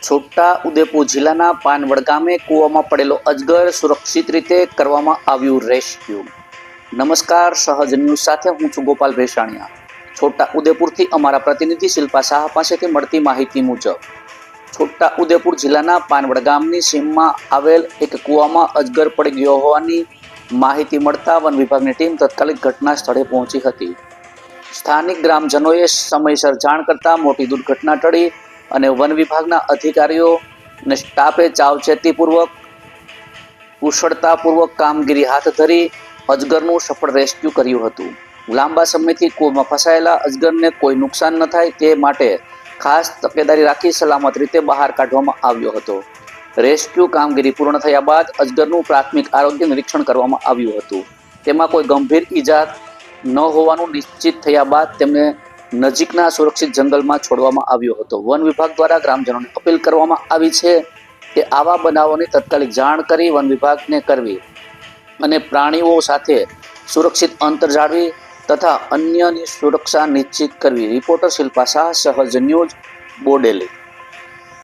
છોટા ઉદેપુર જિલ્લાના પાનવડ ગામે કૂવામાં પડેલો અજગર સુરક્ષિત રીતે કરવામાં આવ્યું રેસ્ક્યુ। નમસ્કાર, સહજ ન્યૂઝ સાથે હું છું ગોપાલ ભેસાણીયા। છોટા ઉદેપુરથી અમારા પ્રતિનિધિ શિલ્પા શાહ પાસેથી મળતી માહિતી મુજબ છોટા ઉદેપુર જિલ્લાના પાનવડ ગામની સીમમાં આવેલ એક કૂવામાં અજગર પડી ગયો હોવાની માહિતી મળતા વન વિભાગની ટીમ તાત્કાલિક ઘટના સ્થળે પહોંચી હતી। સ્થાનિક ગ્રામજનોએ સમયસર જાણ કરતા મોટી દુર્ઘટના ટળી અને વન વિભાગના અધિકારીઓ અને સ્ટાફે સાવચેતીપૂર્વક કુશળતાપૂર્વક કામગીરી હાથ ધરી અજગરનું સફળ રેસ્ક્યુ કર્યું હતું। લાંબા સમયથી કૂવામાં ફસાયેલા અજગરને કોઈ નુકસાન ન થાય તે માટે ખાસ તકેદારી રાખી સલામત રીતે બહાર કાઢવામાં આવ્યો હતો। રેસ્ક્યુ કામગીરી પૂર્ણ થયા બાદ અજગરનું પ્રાથમિક આરોગ્ય નિરીક્ષણ કરવામાં આવ્યું હતું। તેમાં કોઈ ગંભીર ઈજા ન હોવાનું નિશ્ચિત થયા બાદ તેમને નજીકના સુરક્ષિત જંગલમાં છોડવામાં આવ્યો હતો। વન વિભાગ દ્વારા ગ્રામજનોને અપીલ કરવામાં આવી છે કે આવા બનાવોની તાત્કાલિક જાણ કરી વન વિભાગને કરવી અને પ્રાણીઓ સાથે સુરક્ષિત અંતર જાળવી તથા અન્યની સુરક્ષા નિશ્ચિત કરવી। રિપોર્ટર શિલ્પા શાહ, સહજ ન્યૂઝ, બોડેલી।